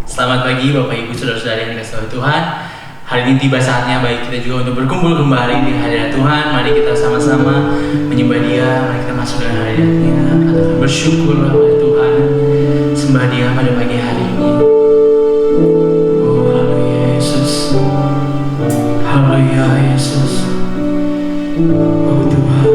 Selamat pagi Bapak Ibu Saudara-saudara yang dikasihi Tuhan. Hari ini tiba saatnya bagi kita juga untuk berkumpul kembali di hadirat Tuhan. Mari kita sama-sama menyembah Dia, mari kita masuk dalam hadirat-Nya. Katakan bersyukurlah pada Tuhan, sembah Dia pada pagi hari ini. Oh haleluya Yesus, haleluya Yesus. Oh Tuhan,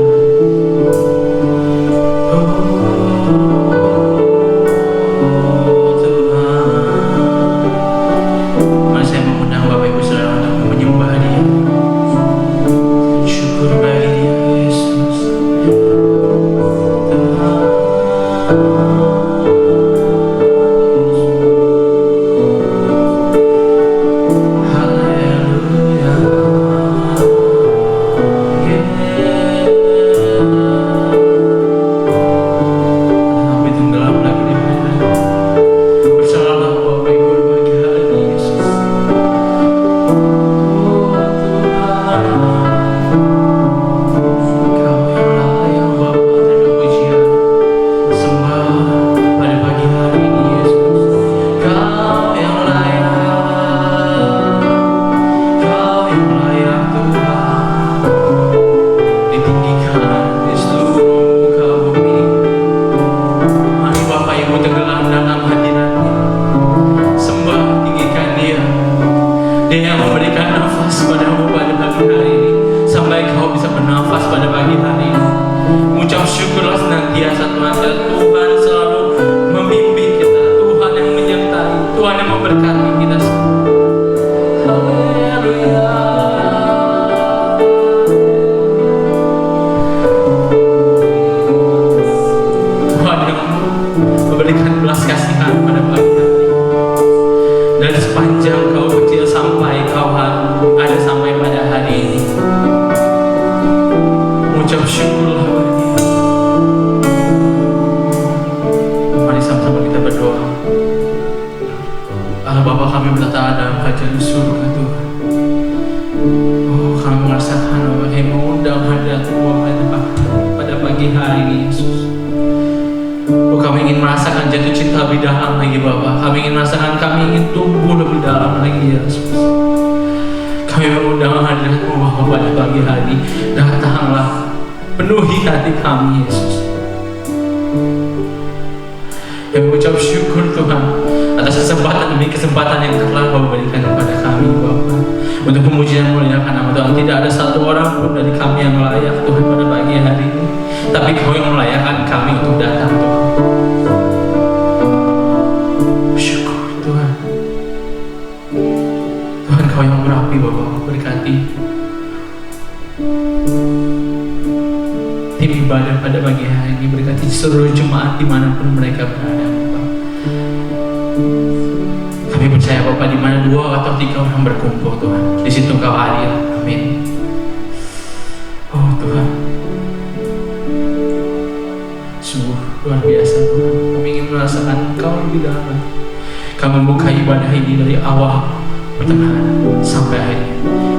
seluruh jemaat dimanapun mereka berada, Bapak. Kami percaya Bapak, di mana 2 atau 3 orang berkumpul, Tuhan, di situ Engkau hadir. Amin. Oh Tuhan, sungguh luar biasa Tuhan. Kami ingin merasakan Engkau lebih dalam. Kami membuka ibadah ini dari awal, pertengahan sampai akhir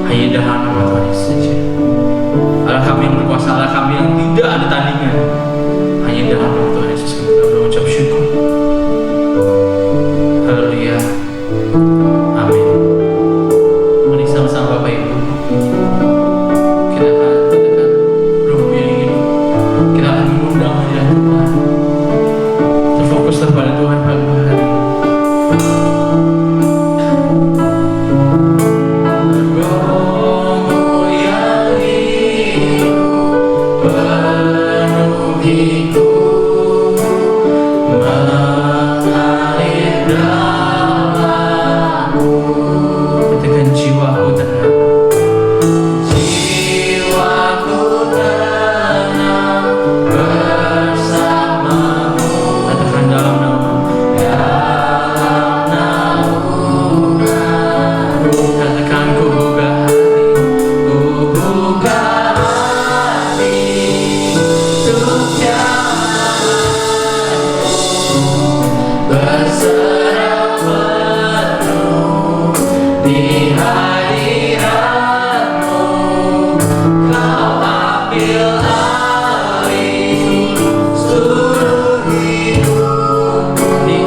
hanya dalam nama Tuhan Yesus saja. Allah kami yang berkuasa, Allah kami yang tidak ada tandingan. Hanya dalam nama Tuhan Yesus kami telah mengucap syukur. Haleluya. Amin. Mari sama-sama Bapak Ibu, kita akan katakan roh yang hidup. Kita akan mengundang hadirat Tuhan. Terfokuslah pada Tuhan pagi hari.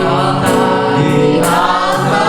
Di altar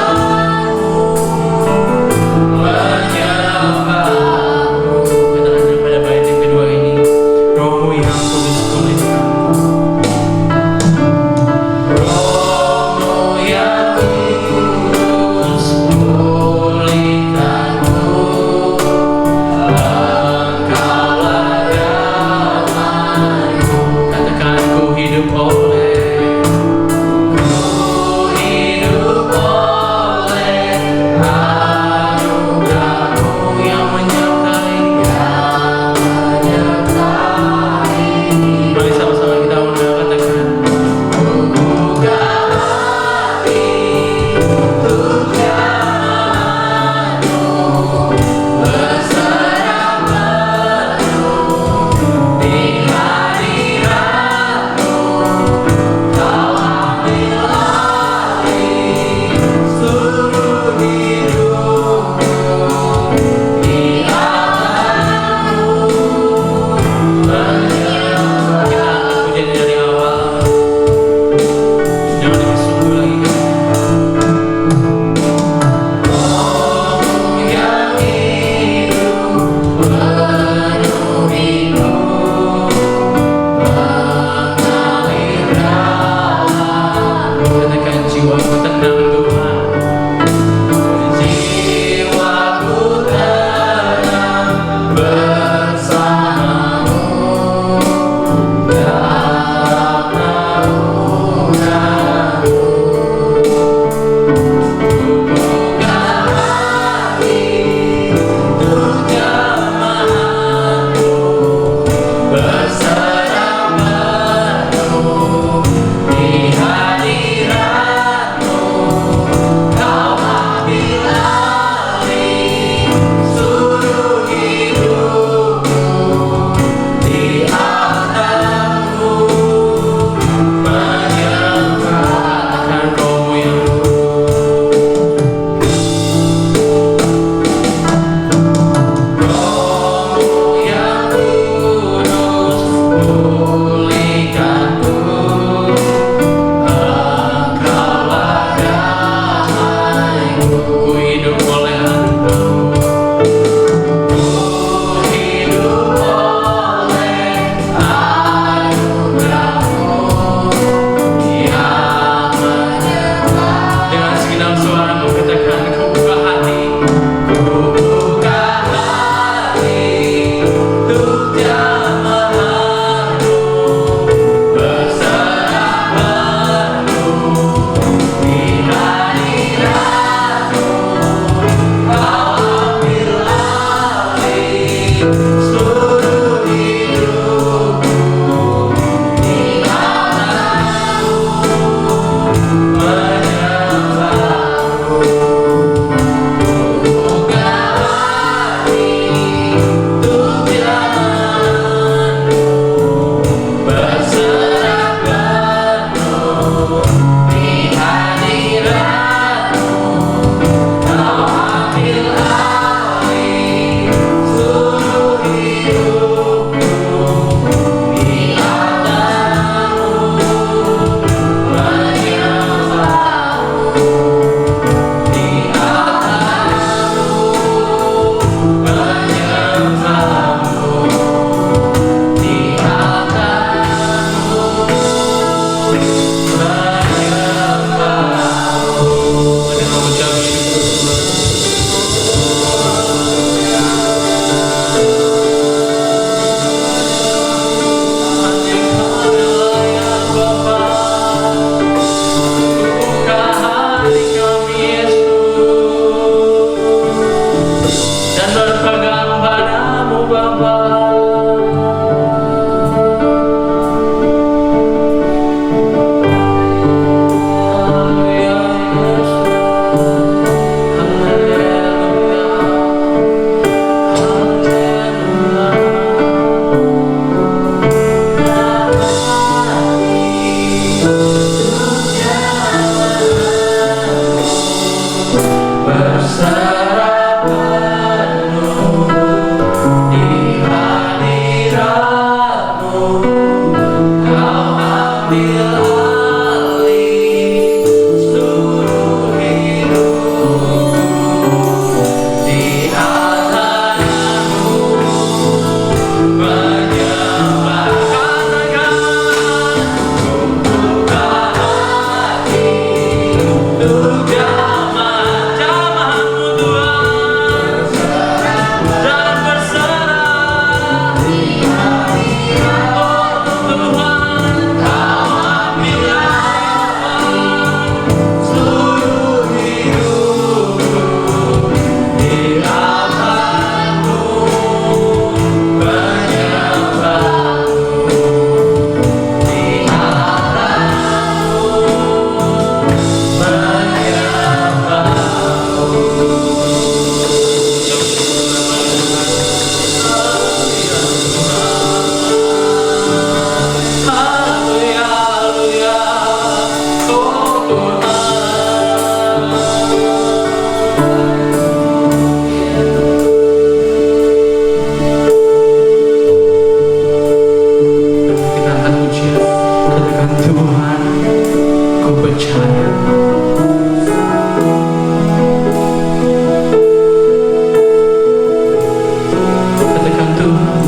percaya. Katakan Tuhan,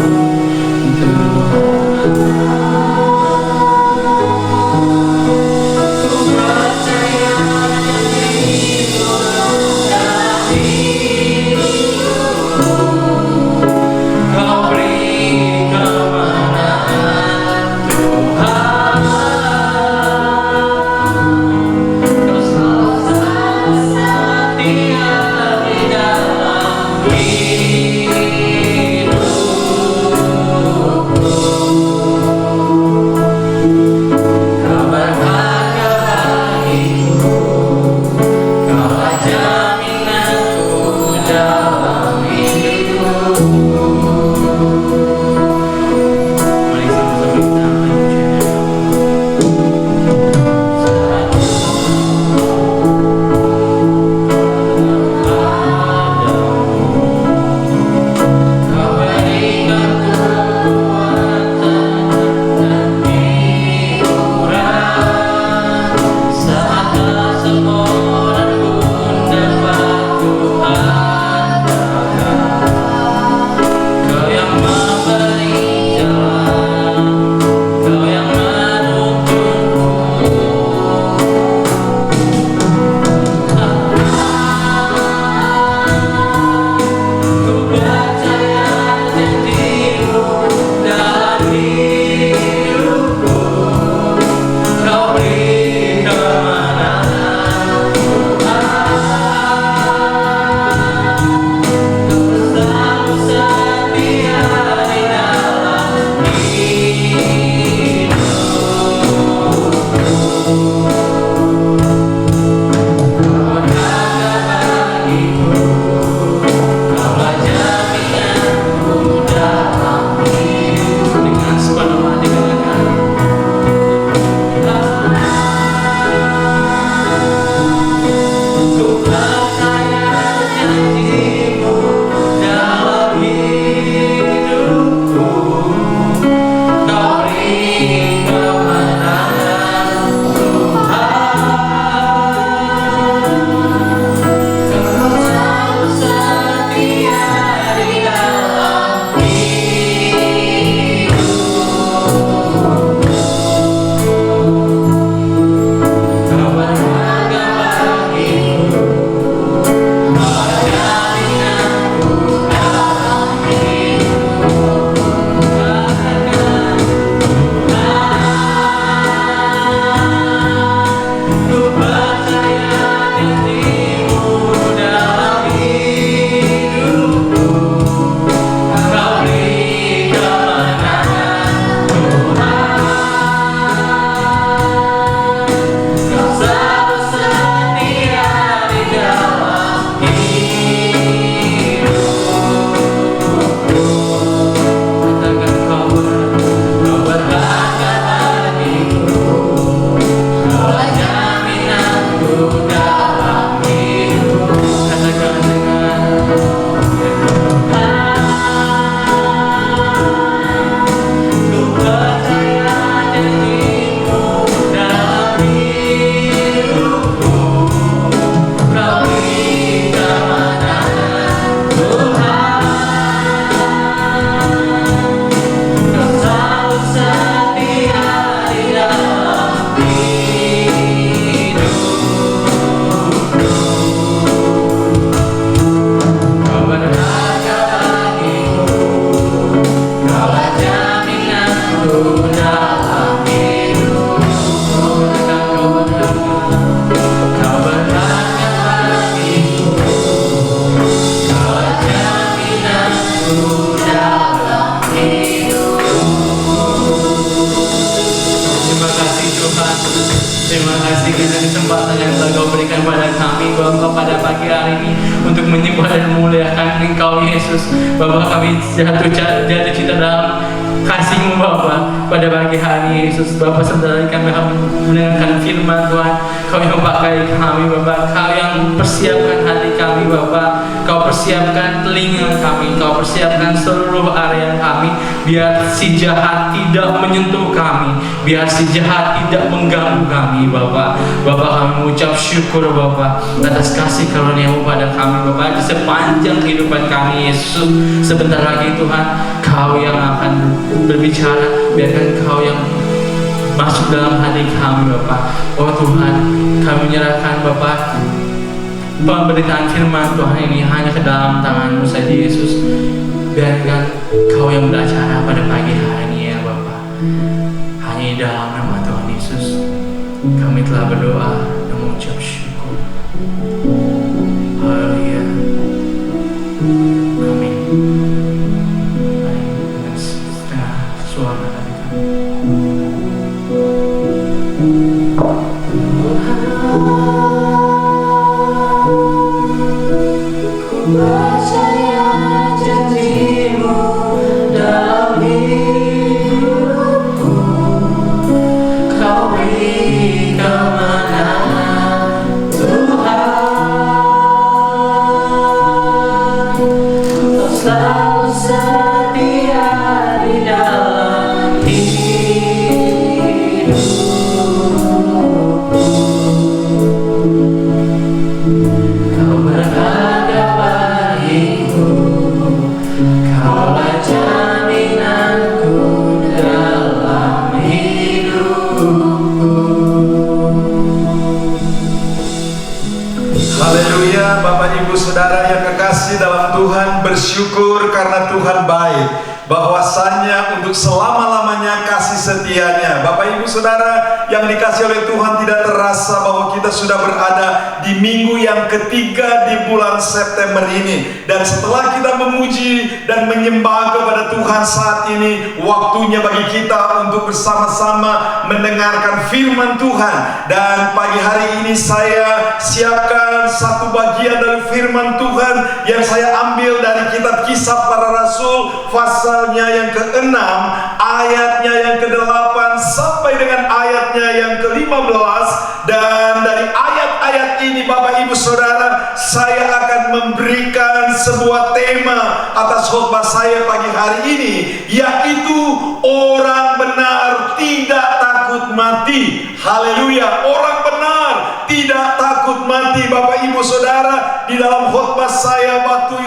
Terima kasih karena kesempatan yang telah Kau berikan pada kami Bapa pada pagi hari ini untuk menyembah dan memuliakan Engkau Yesus. Bapa, kami jatuh cita dalam kasih-Mu Bapa pada pagi hari Yesus. Bapa, sebentar lagi kami akan mendengarkan firman Tuhan. Kau yang pakai kami Bapa, Kau yang persiapkan hati kami Bapa, Kau persiapkan telinga kami, Kau persiapkan seluruh area kami, biar si jahat tidak menyentuh kami, biar si jahat tidak mengganggu kami Bapa. Bapa, kami mengucap syukur Bapa atas kasih karunia-Mu pada kami Bapa di sepanjang kehidupan kami Yesus. Sebentar lagi Tuhan, Kau yang akan berbicara, biarkan Kau yang masuk dalam hati kami Bapa. Oh Tuhan, kami menyerahkan Bapa pemberitaan firman Tuhan ini hanya ke dalam tangan-Mu saja Yesus. Biarkan Kau yang beracara pada pagi hari ini ya Bapa. Hanya di dalam nama Tuhan Yesus kami telah berdoa dan mengucap syukur. Haleluya. Amin. Mari dengan setengah suara hati kami. Ku percaya janji-Mu dalam hidupku, Kau beri kemenangan Tuhan. Kau selalu setia di dalam hidupku. Kau berada bagiku, Kaulah jaminanku dalam hidupku. Haleluya, Bapak Ibu Saudara yang kekasih dalam Tuhan, bersyukur karena Tuhan baik, bahwasannya untuk selama-lamanya kasih setianya. Bapak Ibu Saudara yang dikasih oleh Tuhan, tidak terasa bahwa kita sudah berada di minggu yang ketiga di bulan September ini. Dan setelah kita memuji dan menyembah kepada Tuhan saat ini, waktunya bagi kita untuk bersama-sama mendengarkan firman Tuhan. Dan pagi hari ini saya siapkan satu bagian dari firman Tuhan yang saya ambil dari kitab Kisah Para Rasul, pasalnya yang ke-6, ayatnya yang ke-8 sampai dengan ayatnya yang ke-15. Dan dari ayat-ayat ini Bapak Ibu Saudara, saya akan memberikan sebuah tema atas khotbah saya pagi hari ini, yaitu orang benar tidak takut mati. Haleluya, orang benar tidak takut mati. Bapak Ibu Saudara, di dalam khotbah saya waktu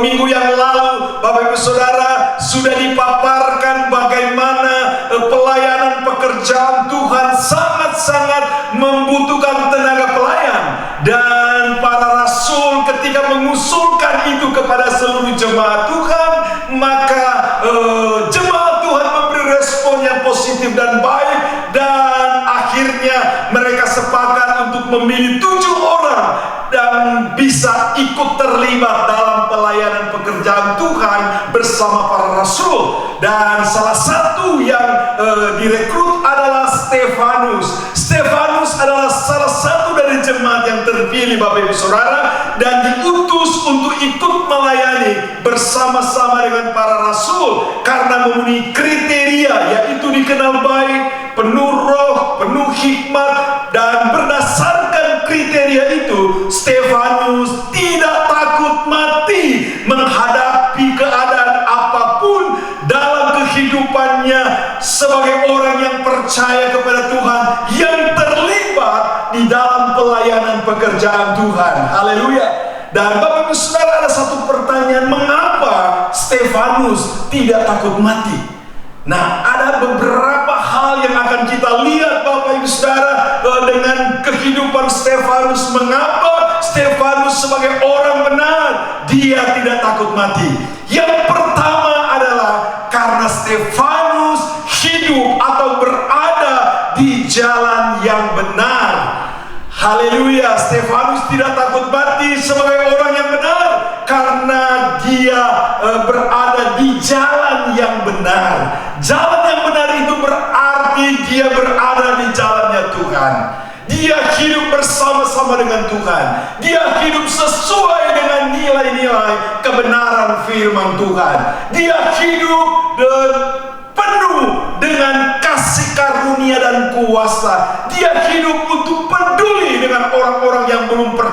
minggu yang lalu, Bapak Ibu Saudara, sudah dipaparkan bagaimana pelayanan pekerjaan Tuhan sangat-sangat membutuhkan tenaga pelayan. Dan para rasul ketika mengusulkan itu kepada seluruh jemaat Tuhan, maka jemaat Tuhan memberi respon yang positif dan baik. Dan akhirnya mereka sepakat untuk memilih 7 orang dan bisa ikut terlibat dalam pelayanan pekerjaan Tuhan bersama para rasul. Dan salah satu yang direkrut adalah Stefanus. Stefanus adalah salah satu dari jemaat yang terpilih Bapak Ibu Saudara, dan diutus untuk ikut melayani bersama-sama dengan para rasul karena memenuhi kriteria, yaitu dikenal baik, penuh roh, penuh hikmat. Dan berdasarkan kriteria itu, Stefanus tidak takut mati menghadapi keadaan apapun dalam kehidupannya sebagai orang yang percaya kepada Tuhan, yang terlibat di dalam pelayanan pekerjaan Tuhan. Haleluya. Dan Bapak Ibu Saudara, ada satu pertanyaan, mengapa Stefanus tidak takut mati? Nah, ada beberapa hal yang akan kita lihat Bapak Ibu Saudara dengan kehidupan Stefanus. Mengapa Stefanus sebagai orang benar dia tidak takut mati? Yang pertama adalah karena Stefanus hidup atau berada di jalan yang benar. Haleluya, Stefanus tidak takut mati sebagai orang yang benar karena dia berada di jalan yang benar. Jalan yang benar itu berarti dia berada di jalannya Tuhan. Dia hidup bersama-sama dengan Tuhan. Dia hidup sesuai dengan nilai-nilai kebenaran firman Tuhan. Dia hidup penuh dengan kasih karunia dan kuasa. Dia hidup untuk peduli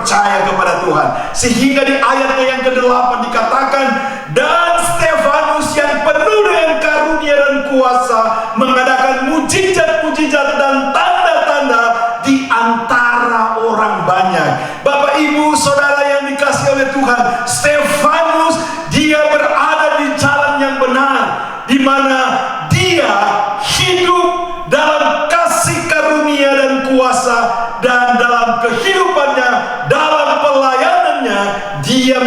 percaya kepada Tuhan. Sehingga di ayatnya yang ke-8 dikatakan, dan Stefanus yang penuh dengan karunia dan kuasa mengadakan mujizat-mujizat dan tanda-tanda di antara orang banyak. Bapak Ibu Saudara yang dikasihi oleh Tuhan, Stefanus dia berada di jalan yang benar, di mana dia hidup dalam kasih karunia dan kuasa, dan dalam kehidupannya, dalam pelayanannya dia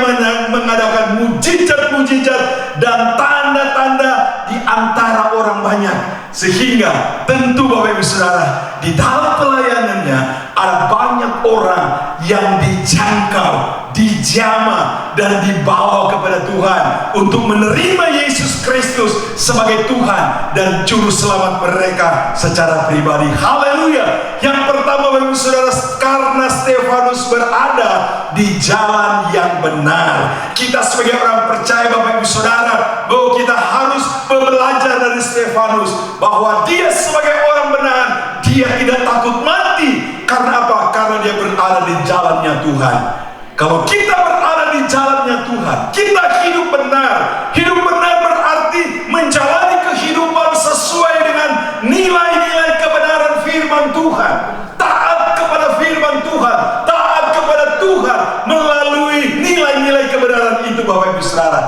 mengadakan mujizat-mujizat dan tanda-tanda di antara orang banyak. Sehingga tentu Bapak Ibu Saudara, di dalam pelayanannya ada banyak orang yang dijangkau, dijamah, dan dibawa kepada Tuhan untuk menerima Yesus Kristus sebagai Tuhan dan Juru Selamat mereka secara pribadi. Haleluya. Yang pertama Bapak Ibu Saudara, karena Stefanus berada di jalan yang benar. Kita sebagai orang percaya Bapak Ibu Saudara, bahwa kita harus belajar dari Stefanus, bahwa dia sebagai orang benar, dia tidak takut mati. Karena apa? Karena dia berada di jalannya Tuhan. Kalau kita berada di jalannya Tuhan, kita hidup benar. Hidup benar berarti menjalani kehidupan sesuai dengan nilai-nilai kebenaran firman Tuhan. Taat kepada firman Tuhan, taat kepada Tuhan melalui nilai-nilai kebenaran itu Bapak Ibu Saudara.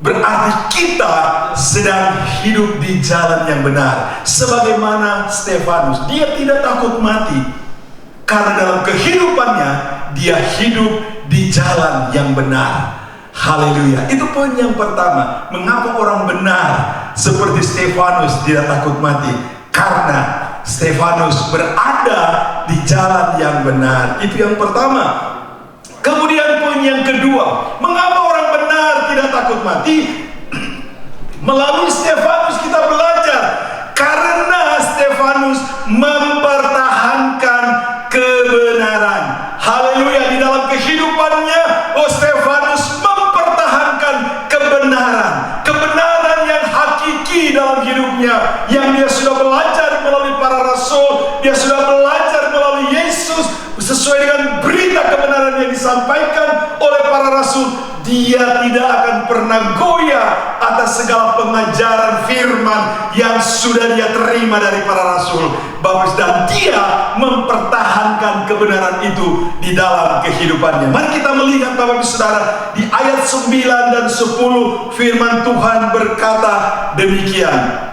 Berarti kita sedang hidup di jalan yang benar. Sebagaimana Stefanus, dia tidak takut mati. Karena dalam kehidupannya, dia hidup di jalan yang benar. Haleluya. Itu poin yang pertama. Mengapa orang benar seperti Stefanus tidak takut mati? Karena Stefanus berada di jalan yang benar. Itu yang pertama. Kemudian poin yang kedua, mengapa orang benar tidak takut mati? Melalui Stefanus kita belajar, karena Stefanus mempertahankan kebenaran. Haleluya. Di dalam kehidupannya, Stefanus mempertahankan kebenaran. Kebenaran yang hakiki dalam hidupnya, yang dia sudah belajar melalui para rasul, dia sudah belajar melalui Yesus, sesuai dengan berita kebenaran yang disampaikan oleh para rasul. Dia tidak akan pernah goyah atas segala pengajaran firman yang sudah dia terima dari para rasul. Bagus, dan dia mempertahankan kebenaran itu di dalam kehidupannya. Mari kita melihat Bapak Ibu Saudara, di ayat 9 dan 10 firman Tuhan berkata demikian.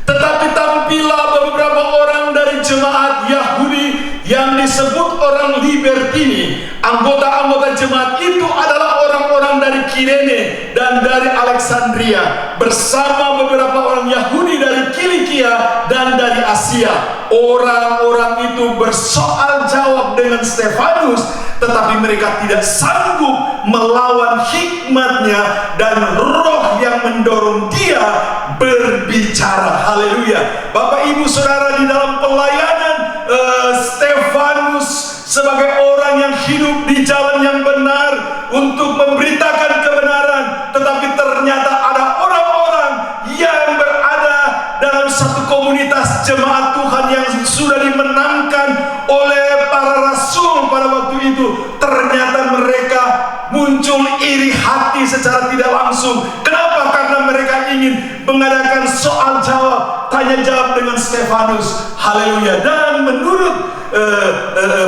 Tetapi tampillah beberapa orang dari jemaat Yahudi yang disebut orang Libertini. Anggota-anggota jemaat itu adalah orang-orang dari Kirene dan dari Alexandria, bersama beberapa orang Yahudi dari Kilikia dan dari Asia. Orang-orang itu bersoal jawab dengan Stefanus, tetapi mereka tidak sanggup melawan hikmatnya dan roh yang mendorong dia berbicara. Haleluya. Bapak Ibu Saudara, di dalam pelayanan Stefanus sebagai orang yang hidup di jalan yang benar untuk memberitakan kebenaran, tetapi ternyata ada orang-orang yang berada dalam satu komunitas jemaat Tuhan yang sudah dimenangkan oleh para rasul pada waktu itu. Ternyata mereka muncul iri hati secara tidak langsung. Kenapa? Karena mereka ingin mengadakan soal jawab, tanya jawab dengan Stefanus. Haleluya. Dan menurut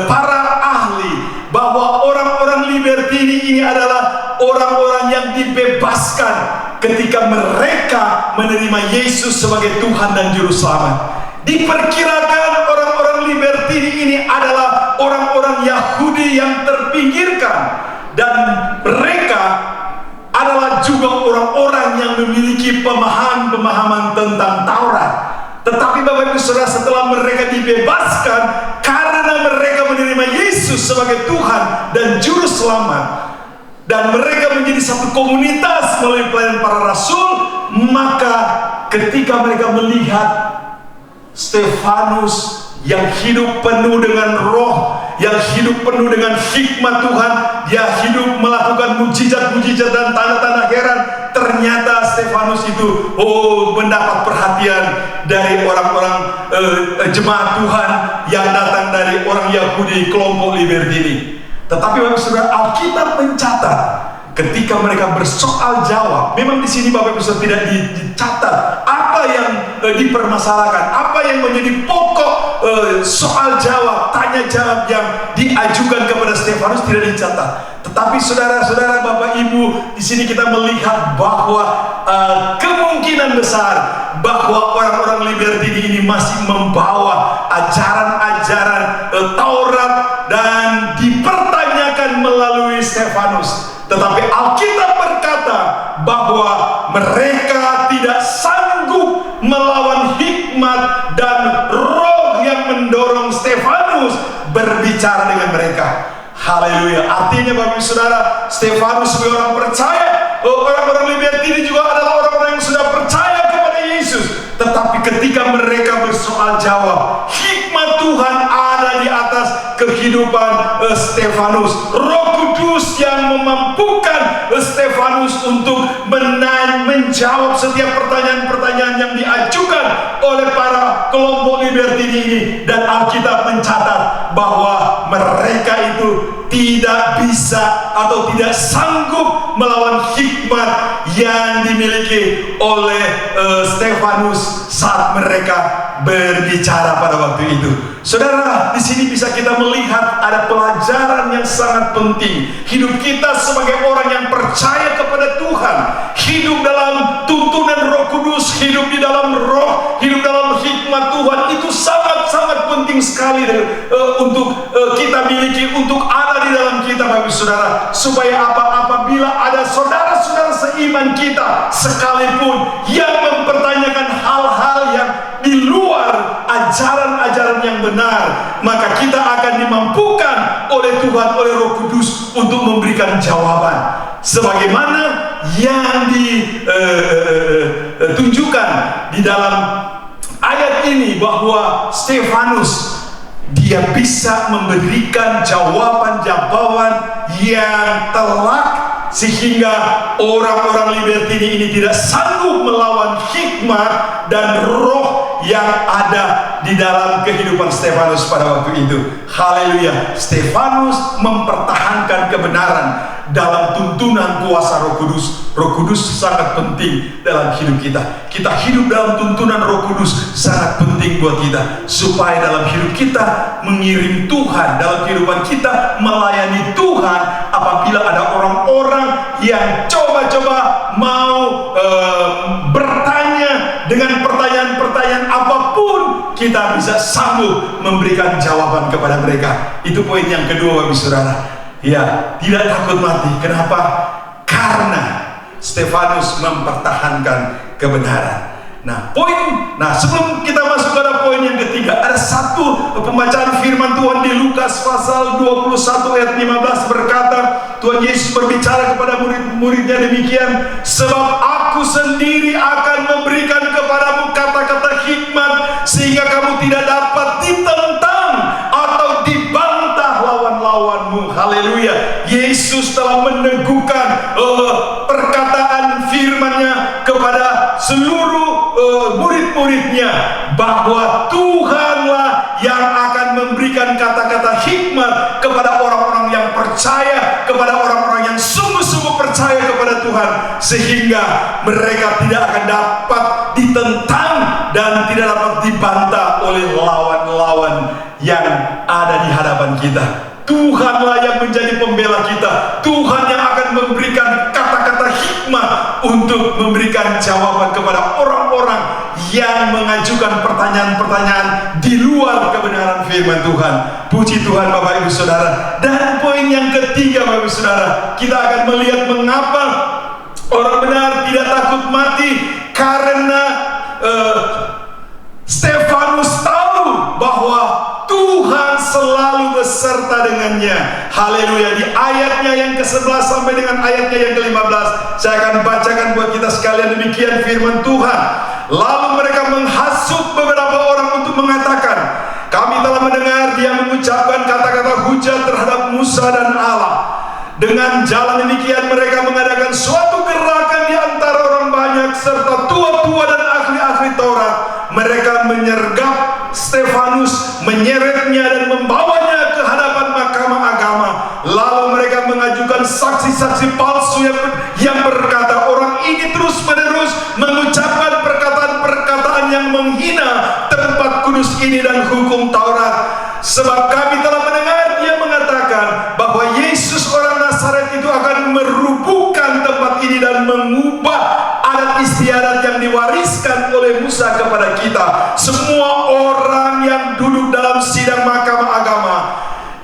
para ahli, bahwa orang-orang Libertini ini adalah orang-orang yang dibebaskan ketika mereka menerima Yesus sebagai Tuhan dan Juru Selamat. Diperkirakan orang-orang Libertini ini adalah orang-orang Yahudi yang terpinggirkan, dan mereka adalah juga orang-orang yang memiliki pemahaman tentang Taurat. Tetapi Bapak Ibu Saudara, setelah mereka dibebaskan karena mereka menerima Yesus sebagai Tuhan dan Juru Selamat, dan mereka menjadi satu komunitas melalui pelayanan para rasul, maka ketika mereka melihat Stefanus yang hidup penuh dengan roh, yang hidup penuh dengan hikmat Tuhan, dia hidup melakukan mujizat-mujizat dan tanda-tanda heran, ternyata Stefanus itu mendapat perhatian dari orang-orang jemaat Tuhan yang datang dari orang Yahudi, kelompok Libertini. Tetapi Bapak Saudara, Alkitab mencatat ketika mereka bersoal jawab, memang di sini Bapak Ibu Saudara tidak dicatat apa yang dipermasalahkan, apa yang menjadi pokok soal jawab, tanya jawab yang diajukan kepada Stefanus tidak dicatat. Tetapi saudara-saudara, Bapak Ibu, di sini kita melihat bahwa kemungkinan besar bahwa orang-orang Libertini ini masih membawa ajaran-ajaran Taurat dan dipertanyakan melalui Stefanus. Tetapi Alkitab berkata bahwa mereka tidak sanggup melawan hikmat dan roh yang mendorong Stefanus berbicara dengan mereka. Haleluya. Artinya Bapak Ibu Saudara, Stefanus sebagai orang percaya, orang-orang Libertini juga adalah orang-orang yang sudah percaya kepada Yesus. Tetapi ketika mereka bersoal jawab, hikmat Tuhan ada di atas kehidupan Stefanus. Roh Kudus yang memampukan Stefanus untuk menjawab setiap pertanyaan-pertanyaan yang diajukan oleh para kelompok Libertini ini. Dan Alkitab mencatat bahwa mereka itu tidak bisa atau tidak sanggup melawan hikmat yang dimiliki oleh Stefanus saat mereka berbicara pada waktu itu. Saudara, di sini bisa kita melihat ada pelajaran yang sangat penting. Hidup kita sebagai orang yang percaya kepada Tuhan, hidup dalam tuntunan Roh Kudus, hidup di dalam roh, hidup dalam hikmat Tuhan, itu sangat-sangat penting sekali untuk kita miliki, untuk ada di dalam kita, Bapak Saudara. Supaya apabila ada saudara-saudara seiman kita sekalipun yang mempertanyakan hal-hal yang di luar ajaran-ajaran yang benar, maka kita akan dimampukan oleh Tuhan, oleh Roh Kudus untuk memberikan jawaban sebagaimana yang ditunjukkan di dalam ayat ini, bahwa Stefanus dia bisa memberikan jawaban-jawaban yang telak sehingga orang-orang Libertini ini tidak sanggup melawan hikmat dan roh yang ada di dalam kehidupan Stefanus pada waktu itu. Haleluya. Stefanus mempertahankan kebenaran dalam tuntunan kuasa Roh Kudus. Roh Kudus sangat penting dalam hidup kita. Kita hidup dalam tuntunan Roh Kudus sangat penting buat kita, supaya dalam hidup kita mengirim Tuhan, dalam kehidupan kita melayani Tuhan. Apabila ada orang-orang yang coba-coba mau bertanya dengan pertanyaan-pertanyaan apapun, kita bisa sanggup memberikan jawaban kepada mereka. Itu poin yang kedua, Bapak Saudara. Ya, tidak takut mati. Kenapa? Karena Stefanus mempertahankan kebenaran. Sebelum kita masuk pada poin yang ketiga, ada satu pembacaan firman Tuhan di Lukas pasal 21 ayat 15 berkata, Tuhan Yesus berbicara kepada murid-muridnya demikian, sebab aku sendiri akan memberikan kepadamu kata-kata hikmat, sehingga kamu tidak dapat ditentang atau dibantah lawan-lawanmu. Haleluya. Yesus telah meneguhkan perkataan firman-Nya kepada seluruh murid-muridnya, bahwa Tuhanlah yang akan memberikan kata-kata hikmat kepada orang-orang yang percaya, kepada orang-orang yang sungguh-sungguh percaya kepada Tuhan, sehingga mereka tidak akan dapat ditentang dan tidak dapat dibantah oleh lawan-lawan yang ada di hadapan kita. Tuhanlah yang menjadi pembela kita. Tuhan yang akan memberikan kata-kata hikmat untuk memberikan jawaban kepada orang-orang yang mengajukan pertanyaan-pertanyaan di luar kebenaran firman Tuhan. Puji Tuhan, Bapak Ibu Saudara. Dan poin yang ketiga, Bapak Ibu Saudara, kita akan melihat mengapa orang benar tidak takut mati, karena Stefanus tahu bahwa Tuhan selalu beserta dengannya. Haleluya. Di ayatnya yang ke-11 sampai dengan ayatnya yang ke-15, saya akan bacakan buat kita sekalian demikian firman Tuhan. Lalu mereka menghasut beberapa orang untuk mengatakan, kami telah mendengar dia mengucapkan kata-kata hujat terhadap Musa dan Allah. Dengan jalan demikian mereka mengadakan suatu gerakan di antara serta tua-tua dan ahli-ahli Taurat. Mereka menyergap Stefanus, menyeretnya dan membawanya ke hadapan mahkamah agama. Lalu mereka mengajukan saksi-saksi palsu yang berkata, orang ini terus-menerus mengucapkan perkataan-perkataan yang menghina tempat kudus ini dan hukum Taurat. Sebab kami telah mendengar dia mengatakan bahwa Yesus orang Nazaret itu akan merubuhkan tempat ini dan mengubah adat istiadat yang diwariskan oleh Musa kepada kita. Semua orang yang duduk dalam sidang mahkamah agama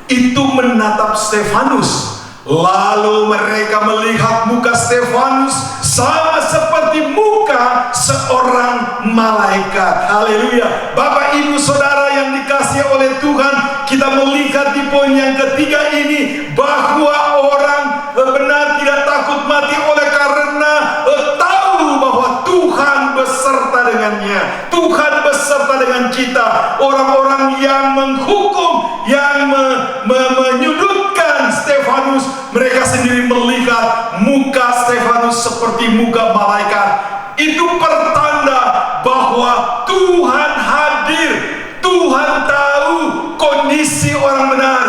itu menatap Stefanus. Lalu mereka melihat muka Stefanus sama seperti muka seorang malaikat. Haleluya. Bapak, ibu, saudara yang dikasihi oleh Tuhan, kita melihat di poin yang ketiga ini bahwa orang benar tidak takut mati oleh karena tahu bahwa Tuhan beserta dengannya. Tuhan beserta dengan kita. Orang-orang yang menghukum, yang menyudutkan Stefanus, mereka sendiri melihat muka Stefanus seperti muka malaikat. Itu pertanda bahwa Tuhan hadir. Tuhan tahu kondisi orang benar.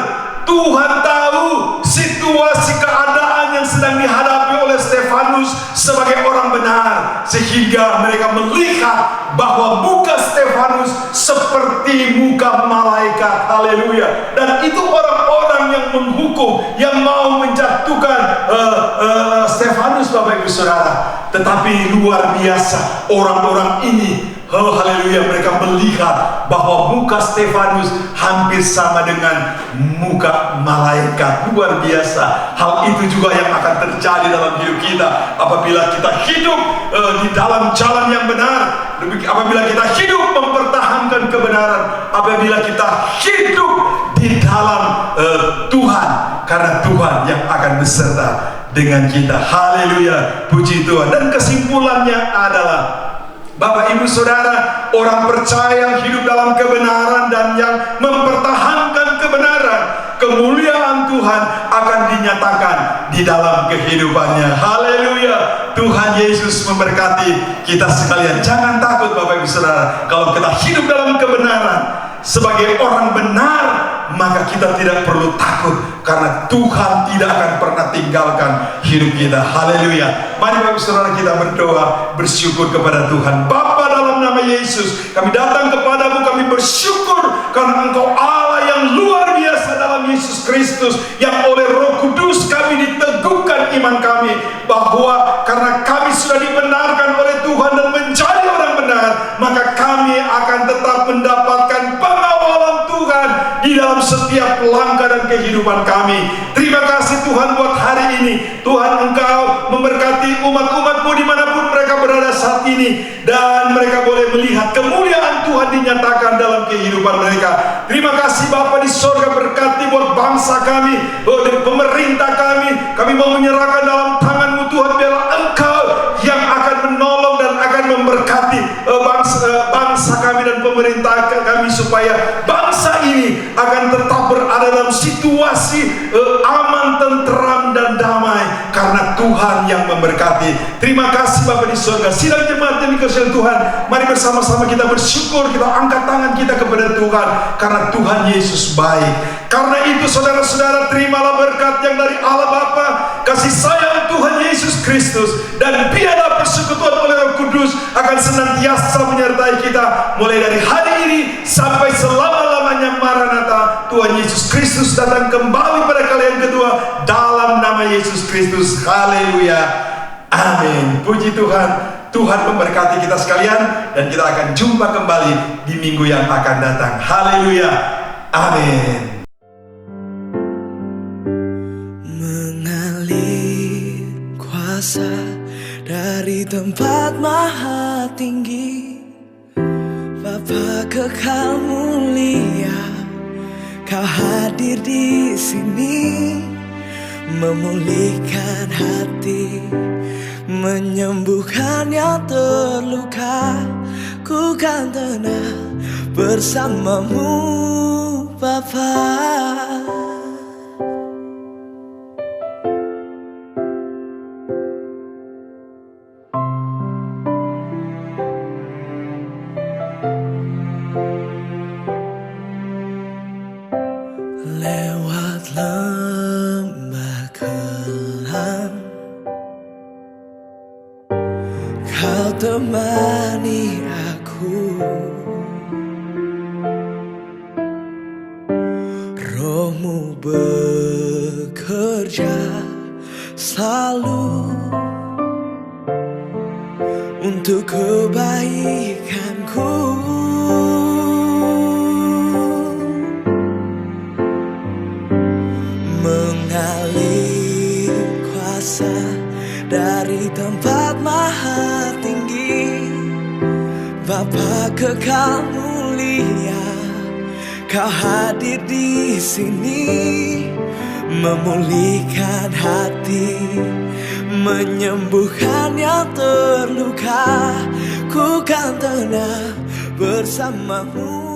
Tuhan tahu situasi keadaan yang sedang dihadapi oleh Stefanus sebagai orang benar, sehingga mereka melihat bahwa muka Stefanus seperti muka malaikat. Haleluya. Dan itu orang-orang yang menghukum, yang mau menjatuhkan Stefanus, Bapak Ibu Saudara. Tetapi luar biasa, orang-orang ini, oh haleluya, mereka melihat bahwa muka Stefanus hampir sama dengan muka malaikat. Luar biasa. Hal itu juga yang akan terjadi dalam hidup kita apabila kita hidup di dalam jalan yang benar, apabila kita hidup mempertahankan kebenaran, apabila kita hidup di dalam Tuhan, karena Tuhan yang akan beserta dengan kita. Haleluya, puji Tuhan. Dan kesimpulannya adalah, Bapak, Ibu, Saudara, orang percaya hidup dalam kebenaran dan yang mempertahankan kebenaran, kemuliaan Tuhan akan dinyatakan di dalam kehidupannya. Haleluya. Tuhan Yesus memberkati kita sekalian. Jangan takut, Bapak, Ibu, Saudara. Kalau kita hidup dalam kebenaran sebagai orang benar, maka kita tidak perlu takut, karena Tuhan tidak akan pernah tinggalkan hidup kita. Haleluya. Mari Bapak Saudara kita berdoa, bersyukur kepada Tuhan. Bapa, dalam nama Yesus, kami datang kepadamu, kami bersyukur karena Engkau Allah yang luar biasa dalam Yesus Kristus, yang oleh Roh Kudus kami diteguhkan iman kami, bahwa karena kami sudah dibenarkan oleh Tuhan dan menjadi orang benar, maka kami akan tetap mendapatkan pengawalan Tuhan di dalam setiap langkah dan kehidupan kami. Terima kasih Tuhan buat hari ini. Tuhan, Engkau memberkati umat-umat-Mu dimanapun mereka berada saat ini, dan mereka boleh melihat kemuliaan Tuhan dinyatakan dalam kehidupan mereka. Terima kasih Bapa di sorga, berkati buat bangsa kami, buat pemerintah kami. Kami mau menyerahkan dalam tangan-Mu Tuhan, biarlah Engkau yang akan menolong dan akan memberkati bangsa kami dan pemerintah kami, supaya bangsa ini akan tetap berada dalam situasi aman, tentram, dan damai, karena Tuhan yang memberkati. Terima kasih Bapa di surga. Sidang jemaat yang dikasihi Tuhan, mari bersama-sama kita bersyukur, kita angkat tangan kita kepada Tuhan, karena Tuhan Yesus baik. Karena itu saudara-saudara, terimalah berkat yang dari Allah Bapa, kasih sayang Tuhan Yesus Kristus, dan biarlah persekutuan oleh Roh Kudus akan senantiasa menyertai kita mulai dari hari ini sampai selama-lamanya. Maranatha, Tuhan Yesus Kristus datang kembali pada kali yang kedua, dalam nama Yesus Kristus. Haleluya, amin. Puji Tuhan. Tuhan memberkati kita sekalian, dan kita akan jumpa kembali di minggu yang akan datang. Haleluya, amin. Mengalir kuasa dari tempat maha tinggi, Bapa kekal mulia, Kau hadir di sini, memulihkan hati, menyembuhkan yang terluka. Ku kan tenang bersamamu Bapa. lewat lembah kelam, Kau temani aku. Rohmu bekerja selalu untuk kebaikanku. Mengalir kuasa dari tempat maha tinggi, Bapa kekal mulia, Kau hadir di sini, memulihkan hati, menyembuhkan yang terluka. Ku kan tenang bersamamu.